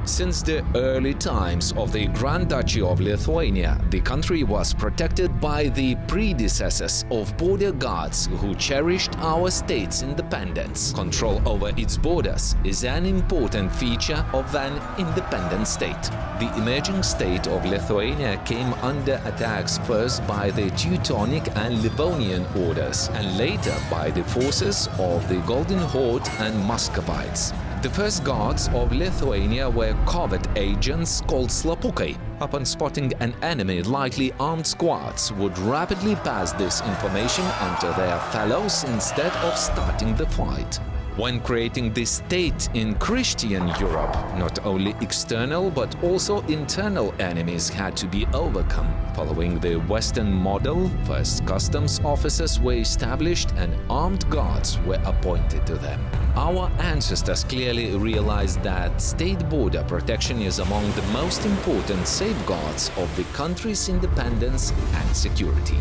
Since the early times of the Grand Duchy of Lithuania, the country was protected by the predecessors of border guards who cherished our state's independence. Control over its borders is an important feature of an independent state. The emerging state of Lithuania came under attacks first by the Teutonic and Livonian orders, and later by the forces of the Golden Horde and Muscovites. The first guards of Lithuania were covert agents called slapukai. Upon spotting an enemy, lightly armed squads would rapidly pass this information on to their fellows instead of starting the fight. When creating the state in Christian Europe, not only external but also internal enemies had to be overcome. Following the Western model, first customs officers were established and armed guards were appointed to them. Our ancestors clearly realized that state border protection is among the most important safeguards of the country's independence and security.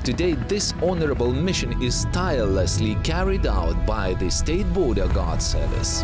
Today, this honorable mission is tirelessly carried out by the State Border Guard Service.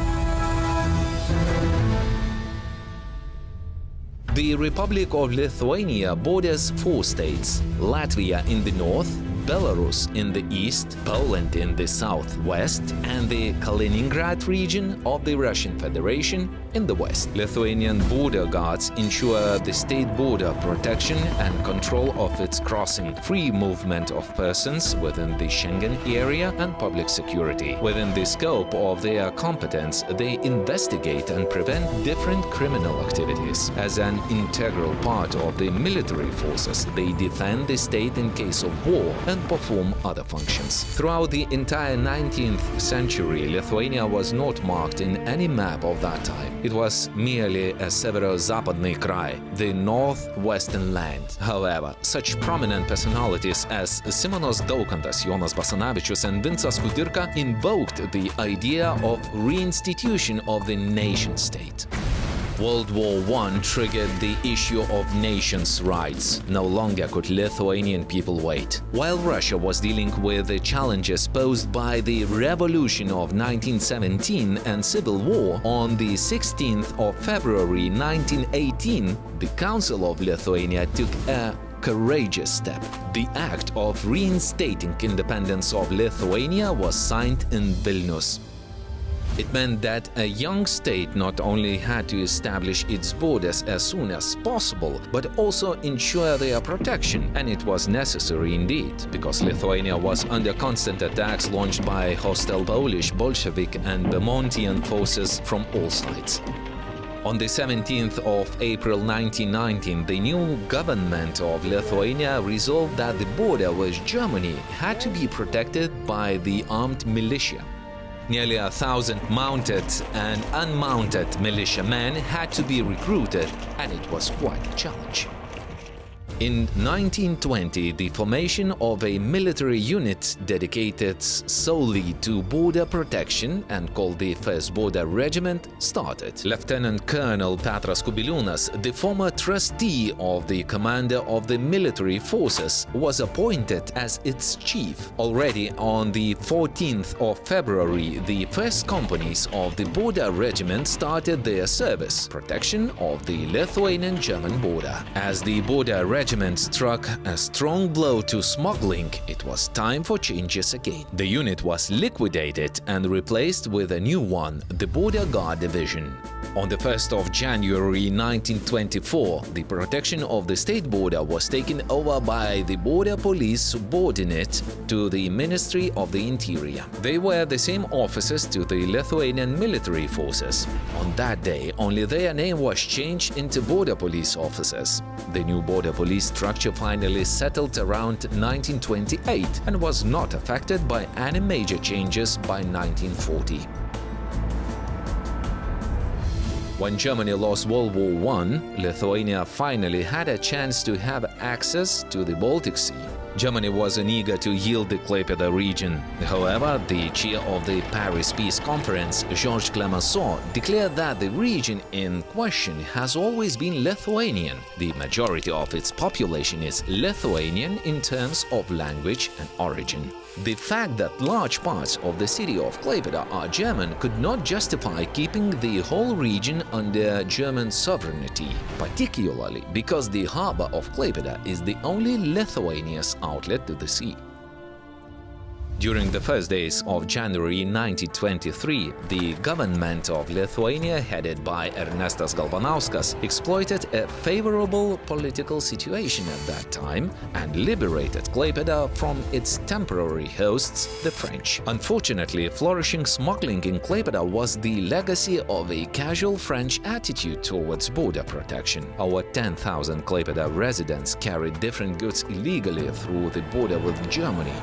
The Republic of Lithuania borders 4 states: Latvia in the north, Belarus in the east, Poland in the southwest, and the Kaliningrad region of the Russian Federation in the west. Lithuanian border guards ensure the state border protection and control of its crossing, free movement of persons within the Schengen area, and public security. Within the scope of their competence, they investigate and prevent different criminal activities. As an integral part of the military forces, they defend the state in case of war and perform other functions. Throughout the entire 19th century, Lithuania was not marked in any map of that time. It was merely a Severo-Zapadny Krai, the northwestern land. However, such prominent personalities as Simonas Daukantas, Jonas Basanavičius and Vincas Kudirka invoked the idea of reinstitution of the nation-state. World War I triggered the issue of nations' rights. No longer could Lithuanian people wait. While Russia was dealing with the challenges posed by the Revolution of 1917 and Civil War, on the 16th of February 1918, the Council of Lithuania took a courageous step. The act of reinstating independence of Lithuania was signed in Vilnius. It meant that a young state not only had to establish its borders as soon as possible, but also ensure their protection, and it was necessary indeed, because Lithuania was under constant attacks launched by hostile Polish, Bolshevik and Bemontian forces from all sides. On the 17th of April 1919, the new government of Lithuania resolved that the border with Germany had to be protected by the armed militia. Nearly 1,000 mounted and unmounted militiamen had to be recruited, and it was quite a challenge. In 1920, the formation of a military unit dedicated solely to border protection and called the 1st Border Regiment started. Lieutenant Colonel Petras Kubiliūnas, the former trustee of the commander of the military forces, was appointed as its chief. Already on the 14th of February, the first companies of the Border Regiment started their service, protection of the Lithuanian-German border. As the Border Regiment struck a strong blow to smuggling, it was time for changes again. The unit was liquidated and replaced with a new one, the Border Guard Division. On the 1st of January 1924, the protection of the state border was taken over by the Border Police subordinate to the Ministry of the Interior. They were the same officers to the Lithuanian military forces. On that day, only their name was changed into Border Police officers. The new Border Police structure finally settled around 1928 and was not affected by any major changes by 1940. When Germany lost World War I, Lithuania finally had a chance to have access to the Baltic Sea. Germany wasn't eager to yield the Klaipėda region. However, the chair of the Paris Peace Conference, Georges Clemenceau, declared that the region in question has always been Lithuanian. The majority of its population is Lithuanian in terms of language and origin. The fact that large parts of the city of Klaipėda are German could not justify keeping the whole region under German sovereignty, particularly because the harbor of Klaipėda is the only Lithuania's outlet to the sea. During the first days of January 1923, the government of Lithuania, headed by Ernestas Galvanauskas, exploited a favorable political situation at that time and liberated Klaipėda from its temporary hosts, the French. Unfortunately, flourishing smuggling in Klaipėda was the legacy of a casual French attitude towards border protection. Over 10,000 Klaipėda residents carried different goods illegally through the border with Germany.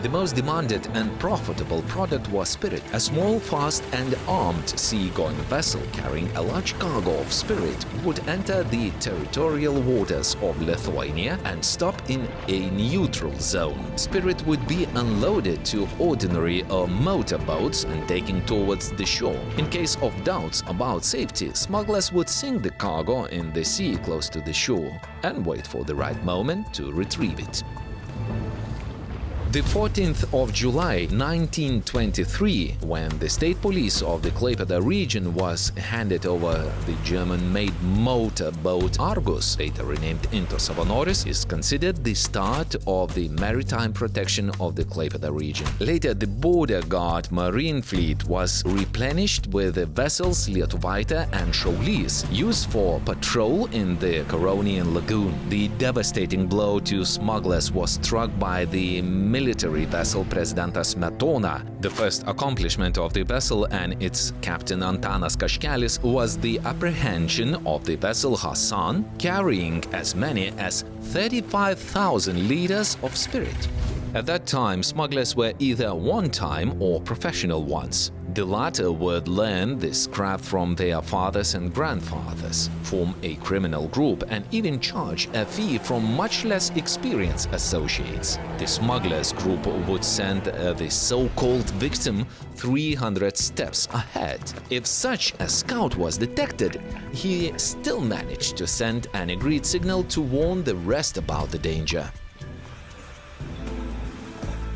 The most demanded and profitable product was spirit. A small, fast and armed seagoing vessel carrying a large cargo of spirit would enter the territorial waters of Lithuania and stop in a neutral zone. Spirit would be unloaded to ordinary or motor boats and taken towards the shore. In case of doubts about safety, smugglers would sink the cargo in the sea close to the shore and wait for the right moment to retrieve it. The 14th of July 1923, when the state police of the Klaipėda region was handed over the German-made motorboat Argus, later renamed Into Savanoris, is considered the start of the maritime protection of the Klaipėda region. Later, the border guard marine fleet was replenished with the vessels Lietuvaitė and Šaulys, used for patrol in the Curonian lagoon. The devastating blow to smugglers was struck by the military vessel Prezidentas Smetona. The first accomplishment of the vessel and its captain Antanas Kaškelis was the apprehension of the vessel Hassan, carrying as many as 35,000 liters of spirit. At that time, smugglers were either one-time or professional ones. The latter would learn this craft from their fathers and grandfathers, form a criminal group, and even charge a fee from much less experienced associates. The smugglers group would send the so-called victim 300 steps ahead. If such a scout was detected, he still managed to send an agreed signal to warn the rest about the danger.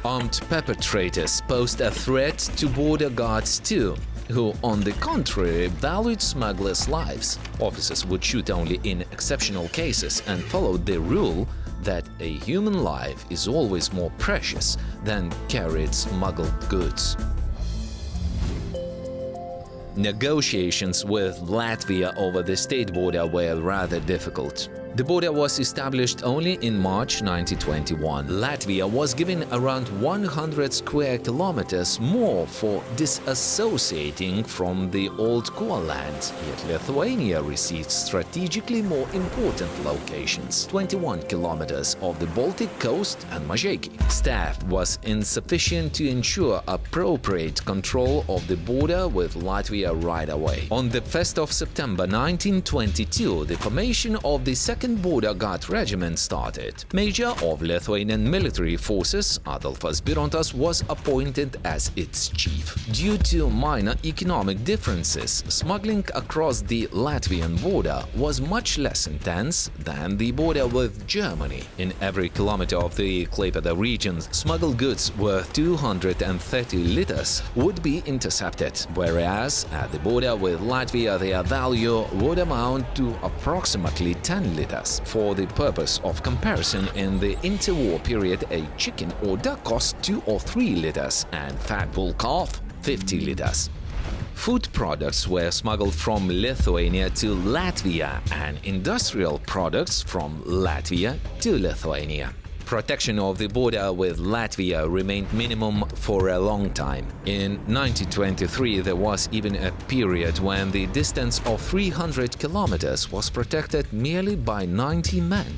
Armed perpetrators posed a threat to border guards too, who, on the contrary, valued smugglers' lives. Officers would shoot only in exceptional cases and followed the rule that a human life is always more precious than carried smuggled goods. Negotiations with Latvia over the state border were rather difficult. The border was established only in March 1921. Latvia was given around 100 square kilometers more for disassociating from the old core land, yet Lithuania received strategically more important locations: 21 kilometers of the Baltic coast and Mažeikiai. Staff was insufficient to ensure appropriate control of the border with Latvia right away. On the 1st of September 1922, the formation of the 2nd Border Guard Regiment started. Major of Lithuanian military forces, Adolfas Birontas, was appointed as its chief. Due to minor economic differences, smuggling across the Latvian border was much less intense than the border with Germany. In every kilometer of the Klaipėda region, smuggled goods worth 230 liters would be intercepted, whereas at the border with Latvia their value would amount to approximately 10 liters. For the purpose of comparison, in the interwar period, a chicken or duck cost 2 or 3 liters and fat bull calf 50 liters. Food products were smuggled from Lithuania to Latvia and industrial products from Latvia to Lithuania. Protection of the border with Latvia remained minimum for a long time. In 1923, there was even a period when the distance of 300 kilometers was protected merely by 90 men.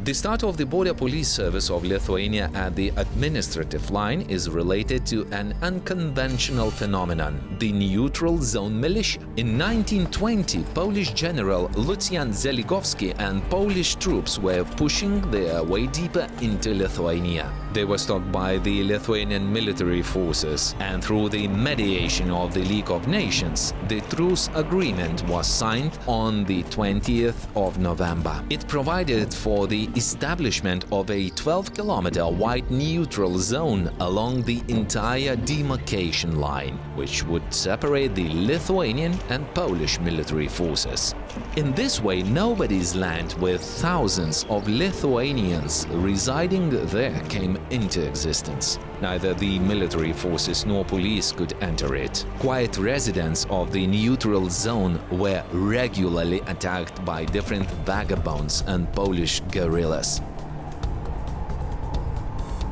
The start of the border police service of Lithuania at the administrative line is related to an unconventional phenomenon, the neutral zone militia. In 1920, Polish General Lucjan Zeligowski and Polish troops were pushing their way deeper into Lithuania. They were stopped by the Lithuanian military forces, and through the mediation of the League of Nations, the truce agreement was signed on the 20th of November. It provided for the establishment of a 12-kilometer wide neutral zone along the entire demarcation line, which would separate the Lithuanian and Polish military forces. In this way, nobody's land with thousands of Lithuanians residing there came into existence. Neither the military forces nor police could enter it. Quiet residents of the neutral zone were regularly attacked by different vagabonds and Polish guerrillas.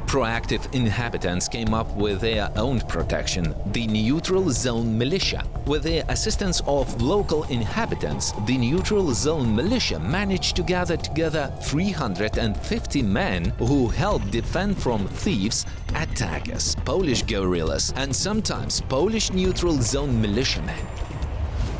Proactive inhabitants came up with their own protection, the neutral zone militia. With the assistance of local inhabitants, the neutral zone militia managed to gather together 350 men who helped defend from thieves, attackers, Polish guerrillas, and sometimes Polish neutral zone militiamen.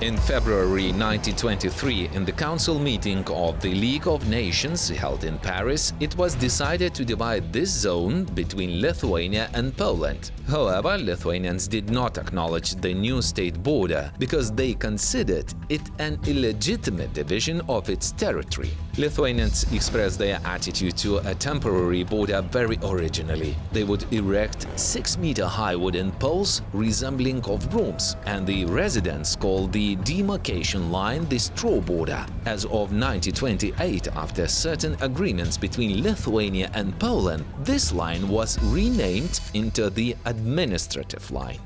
In February 1923, in the Council meeting of the League of Nations held in Paris, it was decided to divide this zone between Lithuania and Poland. However, Lithuanians did not acknowledge the new state border because they considered it an illegitimate division of its territory. Lithuanians expressed their attitude to a temporary border very originally. They would erect 6-meter-high wooden poles resembling of brooms, and the residents called the demarcation line the straw border. As of 1928, after certain agreements between Lithuania and Poland, this line was renamed into the administrative line.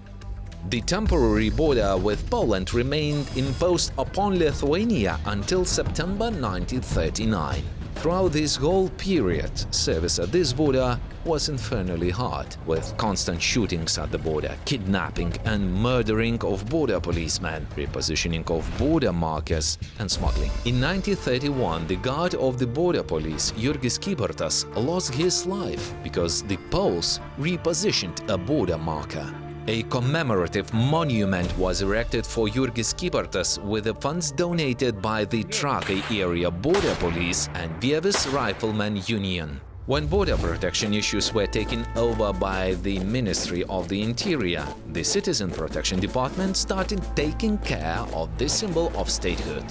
The temporary border with Poland remained imposed upon Lithuania until September 1939. Throughout this whole period, service at this border was infernally hard, with constant shootings at the border, kidnapping and murdering of border policemen, repositioning of border markers, and smuggling. In 1931, the guard of the border police, Jurgis Kybartas, lost his life because the Poles repositioned a border marker. A commemorative monument was erected for Jurgis Kybartas with the funds donated by the Trakai area border police and Vievis Riflemen Union. When border protection issues were taken over by the Ministry of the Interior, the Citizen Protection Department started taking care of this symbol of statehood.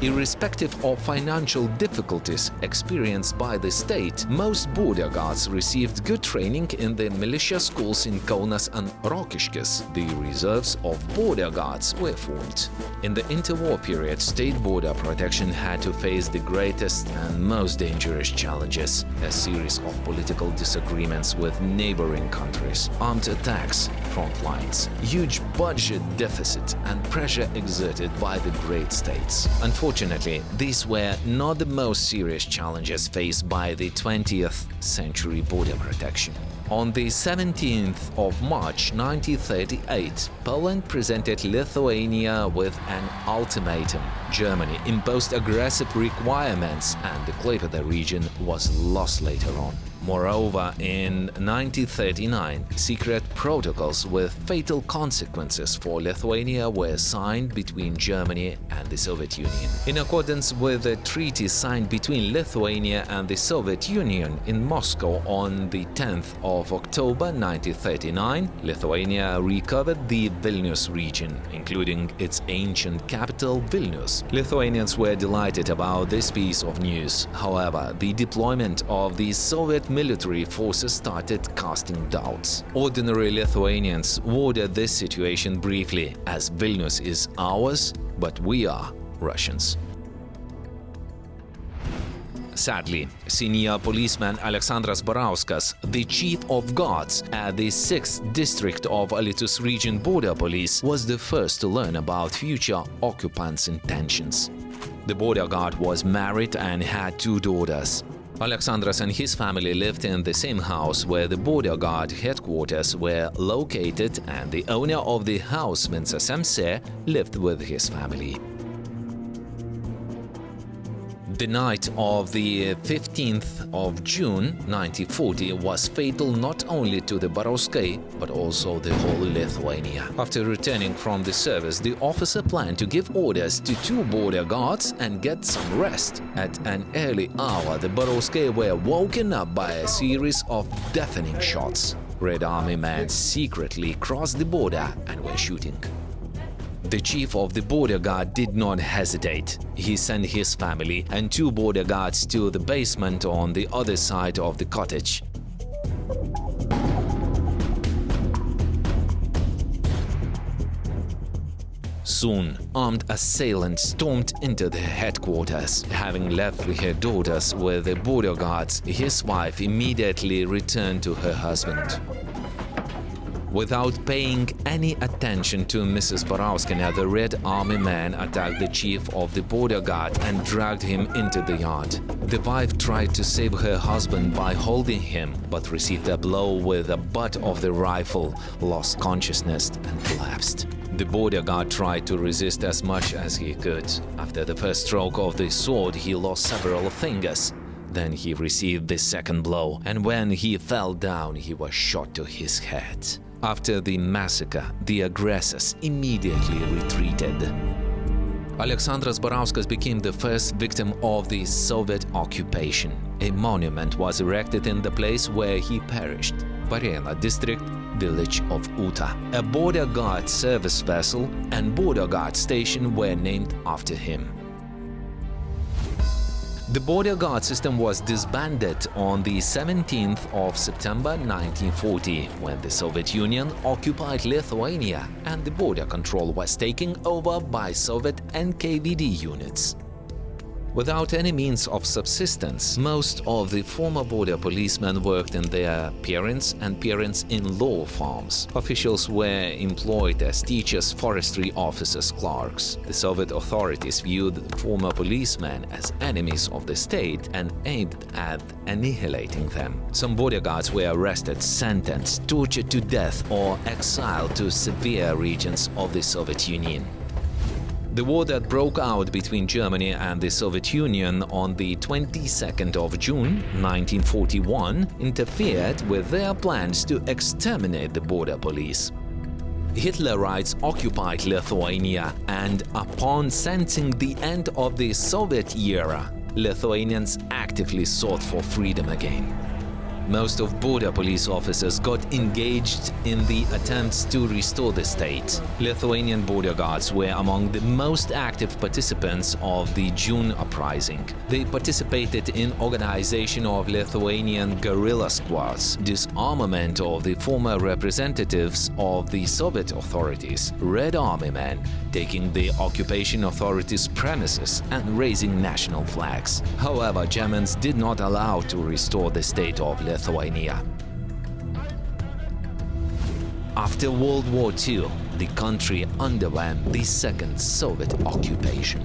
Irrespective of financial difficulties experienced by the state, most border guards received good training in the militia schools in Kaunas and Rokiškis. The reserves of border guards were formed. In the interwar period, state border protection had to face the greatest and most dangerous challenges: a series of political disagreements with neighboring countries, armed attacks, front lines, huge budget deficit, and pressure exerted by the great states. Unfortunately, these were not the most serious challenges faced by the 20th century border protection. On the 17th of March 1938, Poland presented Lithuania with an ultimatum. Germany imposed aggressive requirements, and the Klaipėda region was lost later on. Moreover, in 1939, secret protocols with fatal consequences for Lithuania were signed between Germany and the Soviet Union. In accordance with the treaty signed between Lithuania and the Soviet Union in Moscow on the 10th of October 1939, Lithuania recovered the Vilnius region, including its ancient capital Vilnius. Lithuanians were delighted about this piece of news. However, the deployment of the Soviet military forces started casting doubts. Ordinary Lithuanians worded this situation briefly as Vilnius is ours, but we are Russians. Sadly, senior policeman Aleksandras Barauskas, the chief of guards at the 6th district of Alytus region border police, was the first to learn about future occupants' intentions. The border guard was married and had 2 daughters. Aleksandras and his family lived in the same house where the border guard headquarters were located, and the owner of the house, Vincas MC, lived with his family. The night of the 15th of June 1940 was fatal not only to the Borovsky, but also the whole Lithuania. After returning from the service, the officer planned to give orders to 2 border guards and get some rest. At an early hour, the Borovsky were woken up by a series of deafening shots. Red Army men secretly crossed the border and were shooting. The chief of the border guard did not hesitate. He sent his family and 2 border guards to the basement on the other side of the cottage. Soon, armed assailants stormed into the headquarters. Having left her daughters with the border guards, his wife immediately returned to her husband. Without paying any attention to Mrs. Borovskaya, the Red Army men attacked the chief of the border guard and dragged him into the yard. The wife tried to save her husband by holding him, but received a blow with the butt of the rifle, lost consciousness and collapsed. The border guard tried to resist as much as he could. After the first stroke of the sword, he lost several fingers. Then he received the second blow, and when he fell down, he was shot to his head. After the massacre, the aggressors immediately retreated. Aleksandras Borovskas became the first victim of the Soviet occupation. A monument was erected in the place where he perished, Varėna district, village of Uta. A border guard service vessel and border guard station were named after him. The border guard system was disbanded on the 17th of September 1940, when the Soviet Union occupied Lithuania and the border control was taken over by Soviet NKVD units. Without any means of subsistence, most of the former border policemen worked in their parents' and parents-in-law farms. Officials were employed as teachers, forestry officers, clerks. The Soviet authorities viewed former policemen as enemies of the state and aimed at annihilating them. Some border guards were arrested, sentenced, tortured to death, or exiled to severe regions of the Soviet Union. The war that broke out between Germany and the Soviet Union on the 22nd of June 1941 interfered with their plans to exterminate the border police. Hitlerites occupied Lithuania, and upon sensing the end of the Soviet era, Lithuanians actively sought for freedom again. Most of border police officers got engaged in the attempts to restore the state. Lithuanian border guards were among the most active participants of the June uprising. They participated in organization of Lithuanian guerrilla squads, disarmament of the former representatives of the Soviet authorities, Red Army men, taking the occupation authorities' premises and raising national flags. However, Germans did not allow to restore the state of Lithuania. After World War II, the country underwent the second Soviet occupation.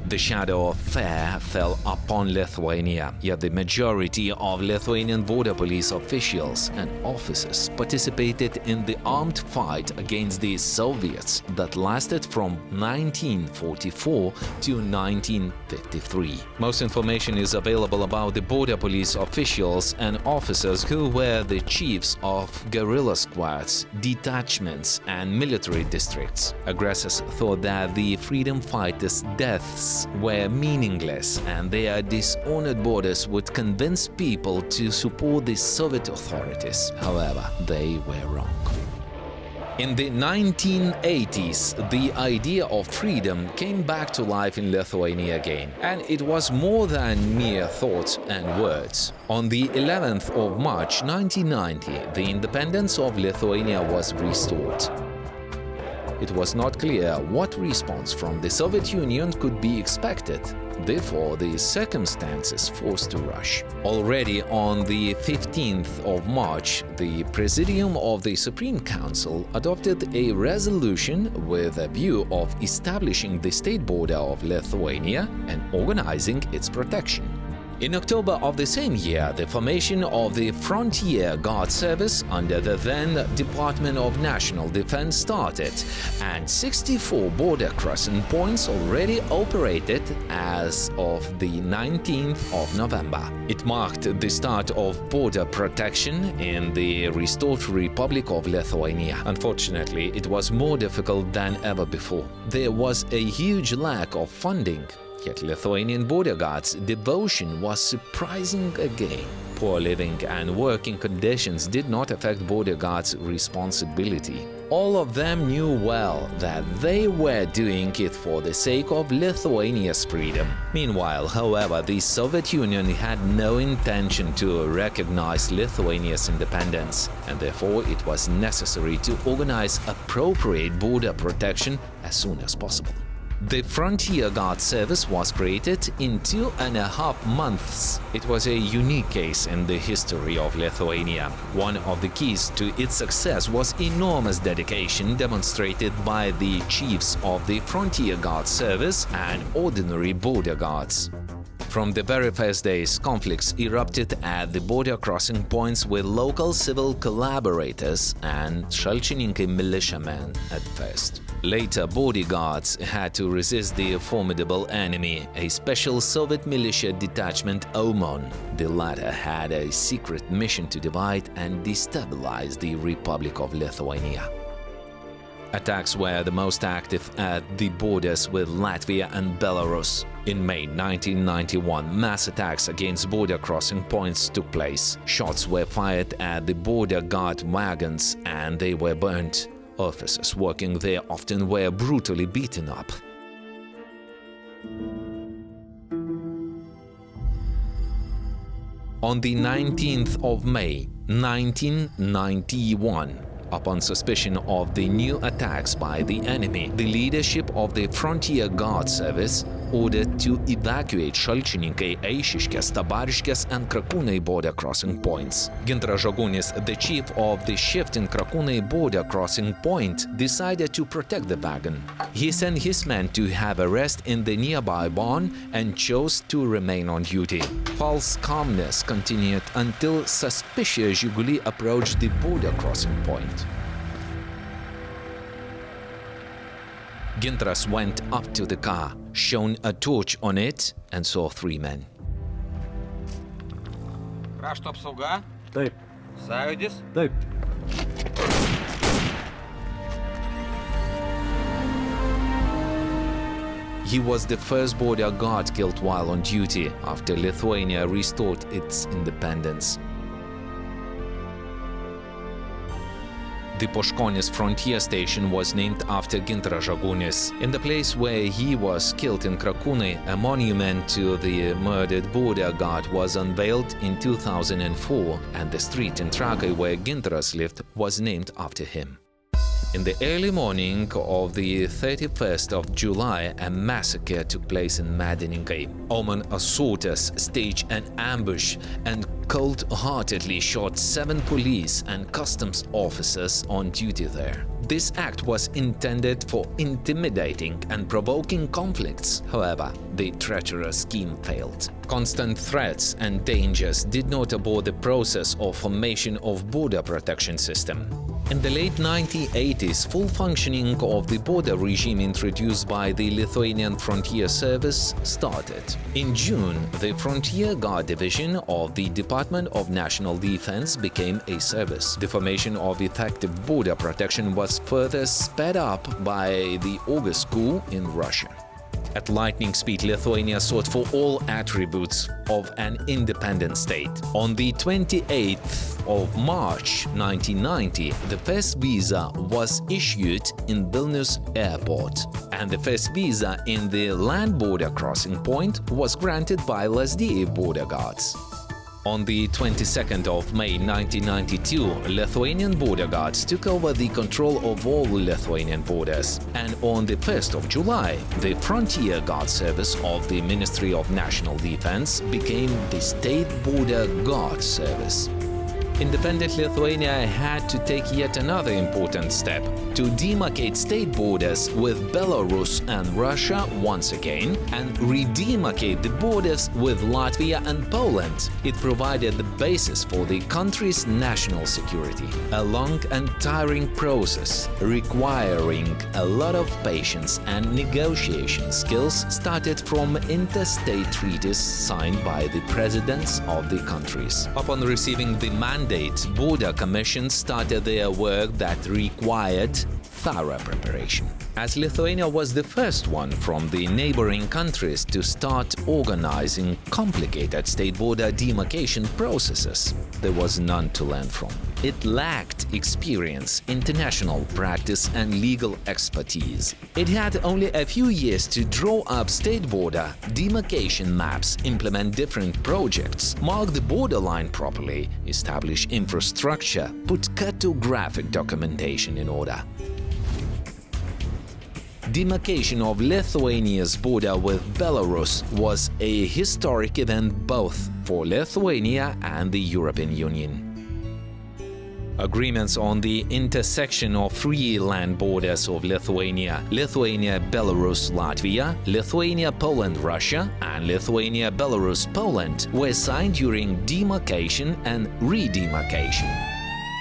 The shadow of fear fell upon Lithuania, yet the majority of Lithuanian border police officials and officers participated in the armed fight against the Soviets that lasted from 1944 to 1953. Most information is available about the border police officials and officers who were the chiefs of guerrilla squads, detachments, and military districts. Aggressors thought that the freedom fighters' deaths were meaningless, and their dishonored borders would convince people to support the Soviet authorities. However, they were wrong. In the 1980s, the idea of freedom came back to life in Lithuania again, and it was more than mere thoughts and words. On the 11th of March 1990, the independence of Lithuania was restored. It was not clear what response from the Soviet Union could be expected. Therefore, the circumstances forced a rush. Already on the 15th of March, the Presidium of the Supreme Council adopted a resolution with a view of establishing the state border of Lithuania and organizing its protection. In October of the same year, the formation of the Frontier Guard Service under the then Department of National Defense started, and 64 border crossing points already operated as of the 19th of November. It marked the start of border protection in the restored Republic of Lithuania. Unfortunately, it was more difficult than ever before. There was a huge lack of funding. Yet Lithuanian border guards' devotion was surprising again. Poor living and working conditions did not affect border guards' responsibility. All of them knew well that they were doing it for the sake of Lithuania's freedom. Meanwhile, however, the Soviet Union had no intention to recognize Lithuania's independence, and therefore it was necessary to organize appropriate border protection as soon as possible. The Frontier Guard Service was created in 2.5 months. It was a unique case in the history of Lithuania. One of the keys to its success was enormous dedication demonstrated by the chiefs of the Frontier Guard Service and ordinary border guards. From the very first days, conflicts erupted at the border crossing points with local civil collaborators and Shalchininkai militiamen at first. Later, bodyguards had to resist the formidable enemy, a special Soviet militia detachment OMON. The latter had a secret mission to divide and destabilize the Republic of Lithuania. Attacks were the most active at the borders with Latvia and Belarus. In May 1991, mass attacks against border crossing points took place. Shots were fired at the border guard wagons and they were burnt. Officers working there often were brutally beaten up. On the 19th of May 1991, upon suspicion of the new attacks by the enemy, the leadership of the Frontier Guard Service ordered to evacuate Shalchininkai, Eišiškės, Tabariškės and Krakūnai border crossing points. Gintaras Žagunis, the chief of the shift in Krakūnai border crossing point, decided to protect the wagon. He sent his men to have a rest in the nearby barn and chose to remain on duty. False calmness continued until suspicious Žiguli approached the border crossing point. Gintaras went up to the car, shone a torch on it, and saw 3 men. Krašto apsauga? Taip. Sąjūdis? Taip. He was the first border guard killed while on duty after Lithuania restored its independence. The Poškonis frontier station was named after Gintaras Žagunis. In the place where he was killed in Krakūnai, a monument to the murdered border guard was unveiled in 2004, and the street in Trakai where Gintaras lived was named after him. In the early morning of the 31st of July, a massacre took place in Medininkai. OMON assaulters staged an ambush and cold-heartedly shot 7 police and customs officers on duty there. This act was intended for intimidating and provoking conflicts. However, the treacherous scheme failed. Constant threats and dangers did not abort the process of formation of border protection system. In the late 1980s, full functioning of the border regime introduced by the Lithuanian Frontier Service started. In June, the Frontier Guard Division of the Department of National Defense became a service. The formation of effective border protection was further sped up by the August coup in Russia. At lightning speed, Lithuania sought for all attributes of an independent state. On the 28th of March 1990, the first visa was issued in Vilnius airport, and the first visa in the land border crossing point was granted by Lazdijai border guards. On the 22nd of May 1992, Lithuanian border guards took over the control of all Lithuanian borders, and on the 1st of July, the Frontier Guard Service of the Ministry of National Defense became the State Border Guard Service. Independent Lithuania had to take yet another important step to demarcate state borders with Belarus and Russia once again and redemarcate the borders with Latvia and Poland. It provided the basis for the country's national security. A long and tiring process requiring a lot of patience and negotiation skills started from interstate treaties signed by the presidents of the countries. Upon receiving the mandate, border commissions started their work that required thorough preparation. As Lithuania was the first one from the neighboring countries to start organizing complicated state border demarcation processes, there was none to learn from. It lacked experience, international practice, and legal expertise. It had only a few years to draw up state border demarcation maps, implement different projects, mark the borderline properly, establish infrastructure, put cartographic documentation in order. Demarcation of Lithuania's border with Belarus was a historic event both for Lithuania and the European Union. Agreements on the intersection of three land borders of Lithuania, Lithuania-Belarus-Latvia, Lithuania-Poland-Russia, and Lithuania-Belarus-Poland were signed during demarcation and redemarcation.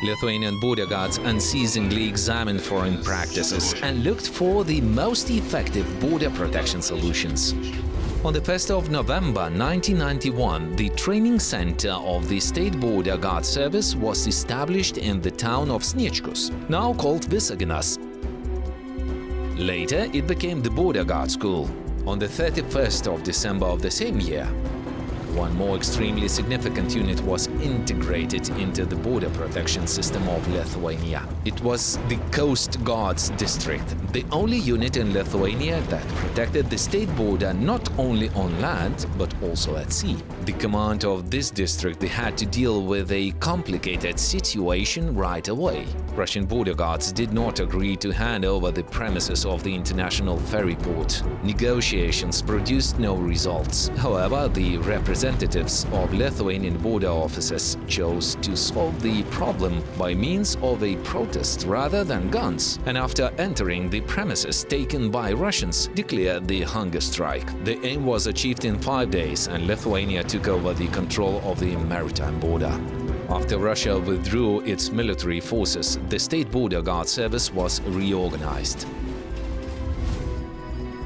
Lithuanian border guards unceasingly examined foreign practices and looked for the most effective border protection solutions. On the 1st of November 1991, the training center of the State Border Guard Service was established in the town of Sniečkus, now called Visaginas. Later, it became the Border Guard School. On the 31st of December of the same year, one more extremely significant unit was integrated into the border protection system of Lithuania. It was the Coast Guards District, the only unit in Lithuania that protected the state border not only on land, but also at sea. The command of this district had to deal with a complicated situation right away. Russian border guards did not agree to hand over the premises of the international ferry port. Negotiations produced no results. However, the representatives of Lithuanian border officers chose to solve the problem by means of a protest rather than guns, and after entering the premises taken by Russians, declared the hunger strike. The aim was achieved in 5 days, and Lithuania took over the control of the maritime border. After Russia withdrew its military forces, the State Border Guard Service was reorganized.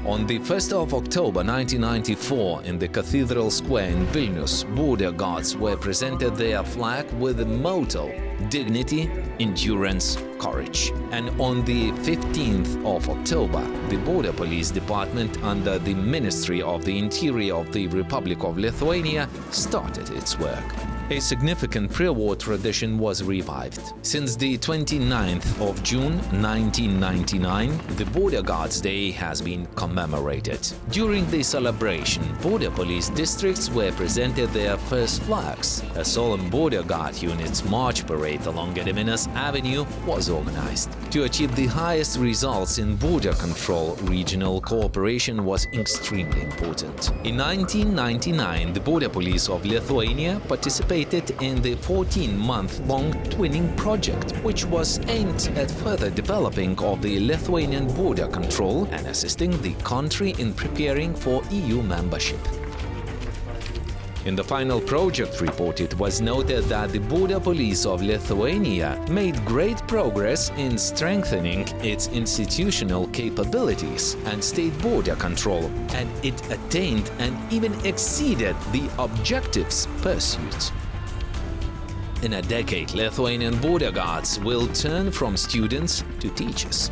On the 1st of October 1994, in the Cathedral Square in Vilnius, border guards were presented their flag with the motto "Dignity, Endurance, Courage." And on the 15th of October, the Border Police Department under the Ministry of the Interior of the Republic of Lithuania started its work. A significant pre-war tradition was revived. Since the 29th of June 1999, the Border Guards Day has been commemorated. During the celebration, border police districts were presented their first flags. A solemn border guard unit's march parade along Gediminas Avenue was organized. To achieve the highest results in border control, regional cooperation was extremely important. In 1999, the Border Police of Lithuania participated in the 14-month-long twinning project, which was aimed at further developing of the Lithuanian border control and assisting the country in preparing for EU membership. In the final project report, it was noted that the Border Police of Lithuania made great progress in strengthening its institutional capabilities and state border control, and it attained and even exceeded the objectives pursued. In a decade, Lithuanian border guards will turn from students to teachers.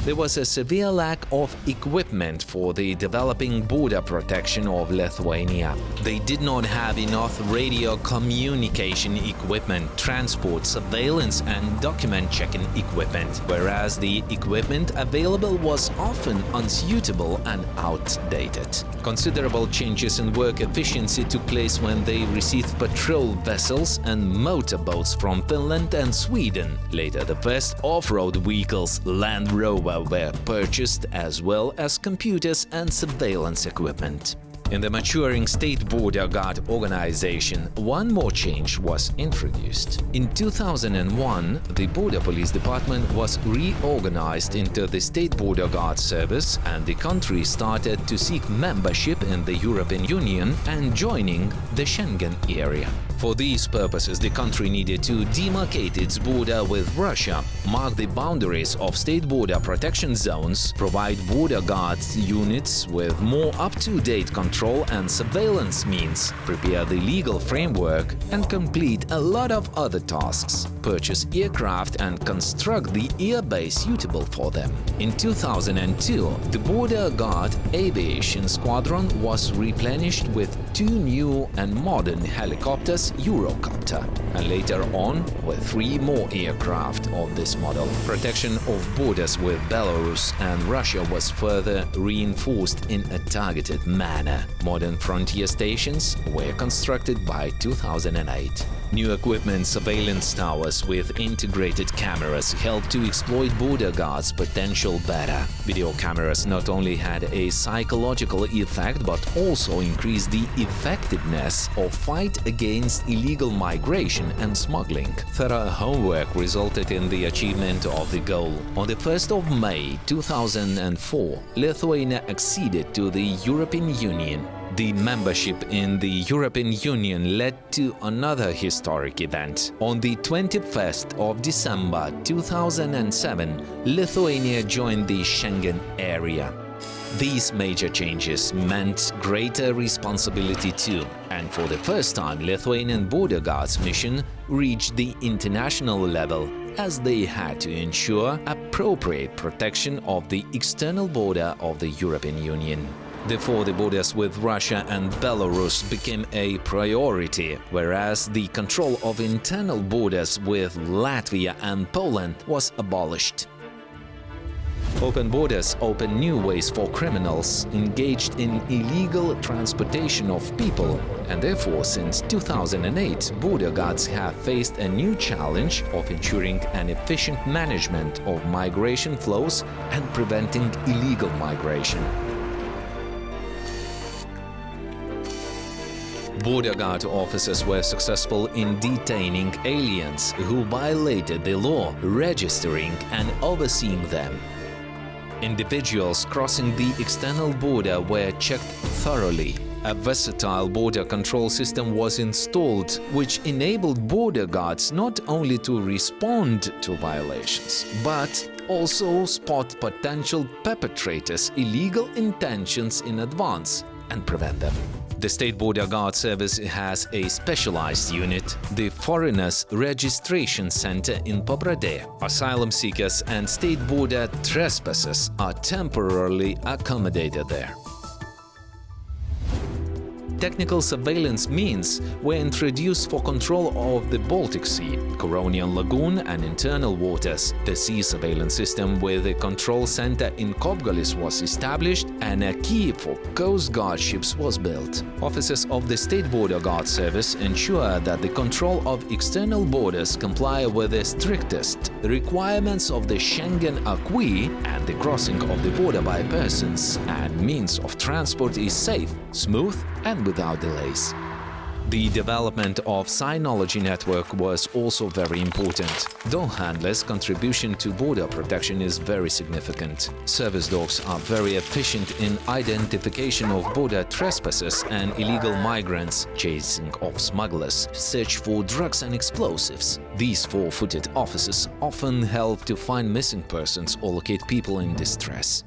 There was a severe lack of equipment for the developing border protection of Lithuania. They did not have enough radio communication equipment, transport, surveillance and document checking equipment, whereas the equipment available was often unsuitable and outdated. Considerable changes in work efficiency took place when they received patrol vessels and motorboats from Finland and Sweden. Later, the first off-road vehicles, Land Rover, were purchased, as well as computers and surveillance equipment. In the maturing state border guard organization, one more change was introduced. In 2001, the Border Police Department was reorganized into the State Border Guard Service, and the country started to seek membership in the European Union and joining the Schengen area. For these purposes, the country needed to demarcate its border with Russia, mark the boundaries of state border protection zones, provide border guards units with more up-to-date control and surveillance means, prepare the legal framework, and complete a lot of other tasks, purchase aircraft and construct the airbase suitable for them. In 2002, the Border Guard Aviation Squadron was replenished with 2 new and modern helicopters Eurocopter, and later on with 3 more aircraft of this model. Protection of borders with Belarus and Russia was further reinforced in a targeted manner. Modern frontier stations were constructed by 2008. New equipment, surveillance towers with integrated cameras helped to exploit border guards' potential better. Video cameras not only had a psychological effect but also increased the effectiveness of fight against illegal migration and smuggling. Thorough homework resulted in the achievement of the goal. On the 1st of May 2004, Lithuania acceded to the European Union. The membership in the European Union led to another historic event. On the 21st of December 2007, Lithuania joined the Schengen area. These major changes meant greater responsibility too, and for the first time Lithuanian border guards mission reached the international level, as they had to ensure appropriate protection of the external border of the European Union. Therefore, the borders with Russia and Belarus became a priority, whereas the control of internal borders with Latvia and Poland was abolished. Open borders open new ways for criminals engaged in illegal transportation of people, and therefore since 2008 border guards have faced a new challenge of ensuring an efficient management of migration flows and preventing illegal migration. Border guard officers were successful in detaining aliens who violated the law, registering and overseeing them. Individuals crossing the external border were checked thoroughly. A versatile border control system was installed, which enabled border guards not only to respond to violations, but also spot potential perpetrators' illegal intentions in advance and prevent them. The State Border Guard Service has a specialized unit, the Foreigners Registration Center in Pabradė. Asylum seekers and state border trespassers are temporarily accommodated there. Technical surveillance means were introduced for control of the Baltic Sea, Curonian Lagoon and internal waters. The sea surveillance system with a control center in Kopgalis was established and a quay for Coast Guard ships was built. Officers of the State Border Guard Service ensure that the control of external borders comply with the strictest requirements of the Schengen acquis, and the crossing of the border by persons and means of transport is safe, smooth and without delays. The development of Synology network was also very important. Dog handlers' contribution to border protection is very significant. Service dogs are very efficient in identification of border trespassers and illegal migrants, chasing of smugglers, search for drugs and explosives. These four-footed officers often help to find missing persons or locate people in distress.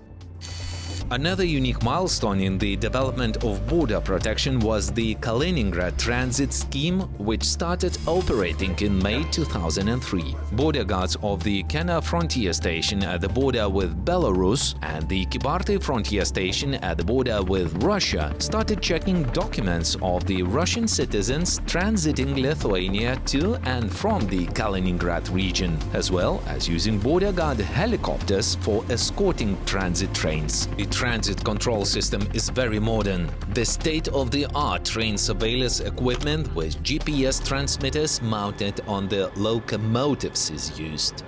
Another unique milestone in the development of border protection was the Kaliningrad Transit Scheme, which started operating in May 2003. Border guards of the Kena Frontier Station at the border with Belarus and the Kybartai Frontier Station at the border with Russia started checking documents of the Russian citizens transiting Lithuania to and from the Kaliningrad region, as well as using border guard helicopters for escorting transit trains. The transit control system is very modern. The state-of-the-art train surveillance equipment with GPS transmitters mounted on the locomotives is used.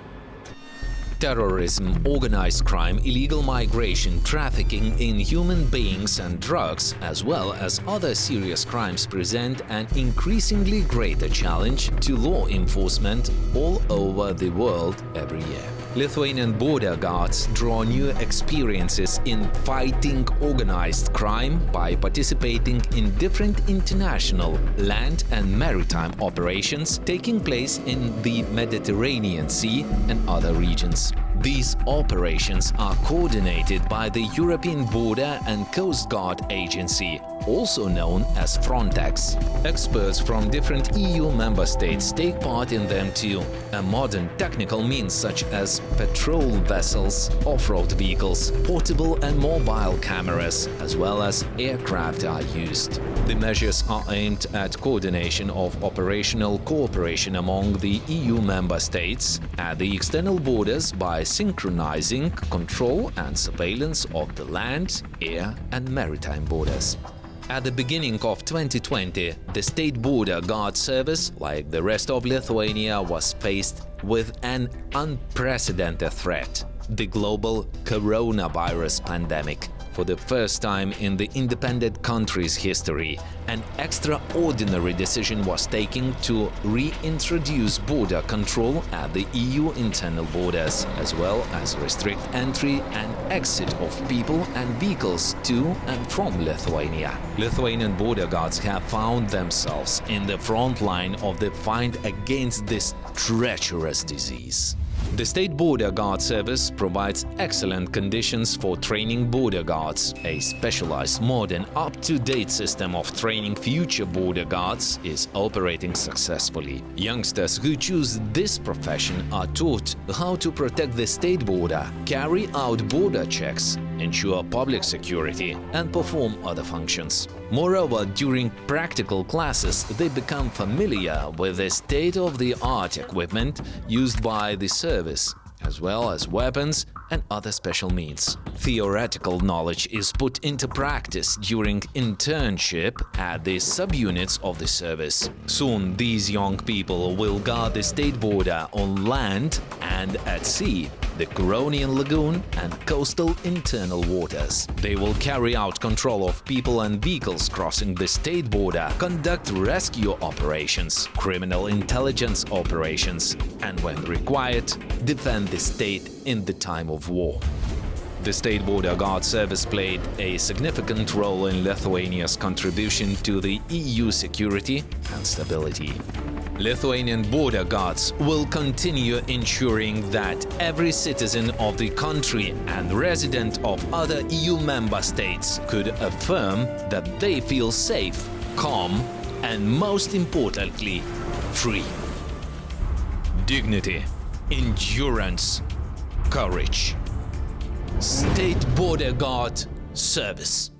Terrorism, organized crime, illegal migration, trafficking in human beings and drugs, as well as other serious crimes present an increasingly greater challenge to law enforcement all over the world every year. Lithuanian border guards draw new experiences in fighting organized crime by participating in different international land and maritime operations taking place in the Mediterranean Sea and other regions. These operations are coordinated by the European Border and Coast Guard Agency, also known as Frontex. Experts from different EU member states take part in them too. A modern technical means such as patrol vessels, off-road vehicles, portable and mobile cameras, as well as aircraft are used. The measures are aimed at coordination of operational cooperation among the EU member states at the external borders by synchronizing control and surveillance of the land, air and maritime borders. At the beginning of 2020, the State Border Guard Service, like the rest of Lithuania, was faced with an unprecedented threat – the global coronavirus pandemic. For the first time in the independent country's history, an extraordinary decision was taken to reintroduce border control at the EU internal borders, as well as restrict entry and exit of people and vehicles to and from Lithuania. Lithuanian border guards have found themselves in the front line of the fight against this treacherous disease. The State Border Guard Service provides excellent conditions for training border guards. A specialized, modern, up-to-date system of training future border guards is operating successfully. Youngsters who choose this profession are taught how to protect the state border, carry out border checks, ensure public security, and perform other functions. Moreover, during practical classes, they become familiar with the state-of-the-art equipment used by the service, as well as weapons and other special means. Theoretical knowledge is put into practice during internship at the subunits of the service. Soon, these young people will guard the state border on land and at sea, the Curonian Lagoon and coastal internal waters. They will carry out control of people and vehicles crossing the state border, conduct rescue operations, criminal intelligence operations, and when required, defend the state in the time of war. The State Border Guard Service played a significant role in Lithuania's contribution to the EU security and stability. Lithuanian border guards will continue ensuring that every citizen of the country and resident of other EU member states could affirm that they feel safe, calm, and most importantly, free. Dignity, endurance, courage. State Border Guard Service.